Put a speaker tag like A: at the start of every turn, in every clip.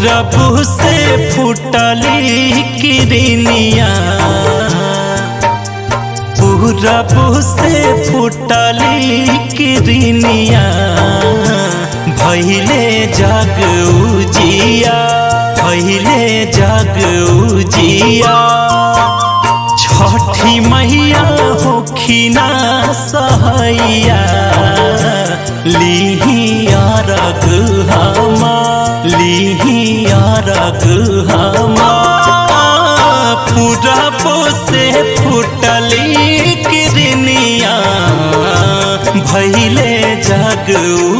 A: पूरब से फूटली किरनिया, पूरब से फूटली किरनिया, भइले जग उजिया, भइले जग उजिया। छठी मैया होखिना सहैया, लिहिया रग हमा, लिहिया रग हमा। पूरब से फूटली किरनिया, भइले जग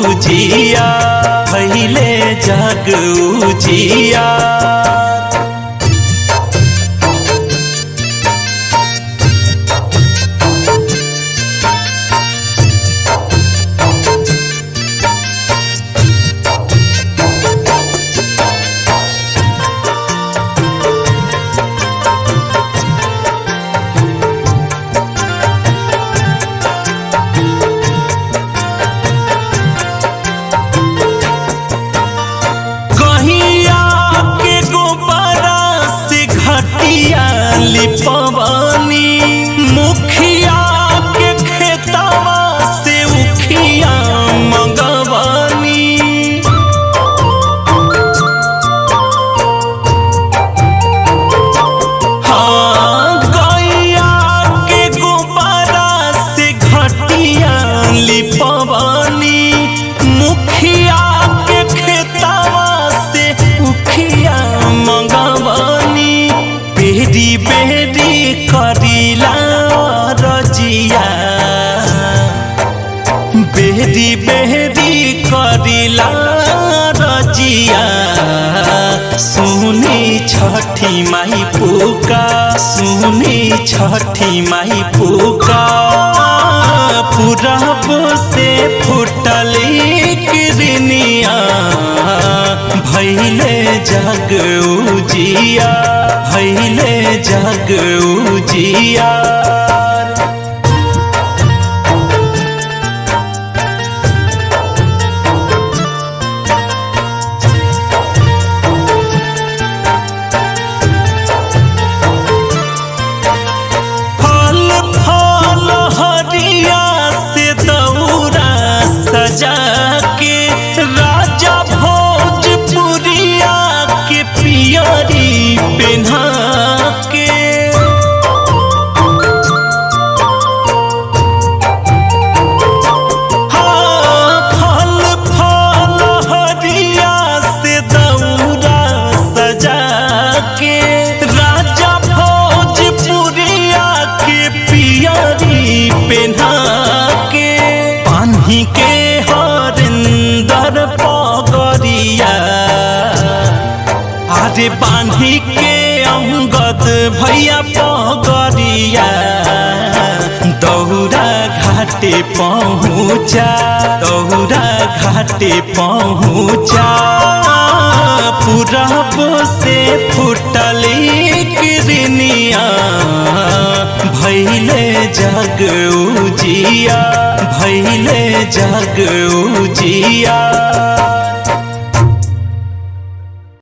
A: उजिया, भइले जग उजिया। लिपवानी मुखिया के खेतवा से उखिया मंगवानी, हाँ गैया के गोबरा से घटिया लिपवानी, मुखिया के खेतवा से उखिया मंगवानी। बेरी बेरी करीला रजिया, बेरी बेरी करीला रजिया। सुनी छठी माई पुकार, सुनी छठी माई पुकार। पूरब से फूटली किरनिया, भइले जग उजिया, भइले जग उजिया। फल फल हरिया से दौरा सजा के, राजा भोजपुरिया के पियरी पेन्हा के। हाँ फल फल हरिया से दौरा सजा के, राजा भोजपुरिया के पियरी पेन्हा के। पानी के हरिंदर पगरिया, आरे बांधी के अंगद भैया पगरिया। दौरा घाटे पहुँचा, दौरा घाटे पहुँचा। पूरब से फूटली किरनिया, भइले जग उजिया, भइले जग उजिया।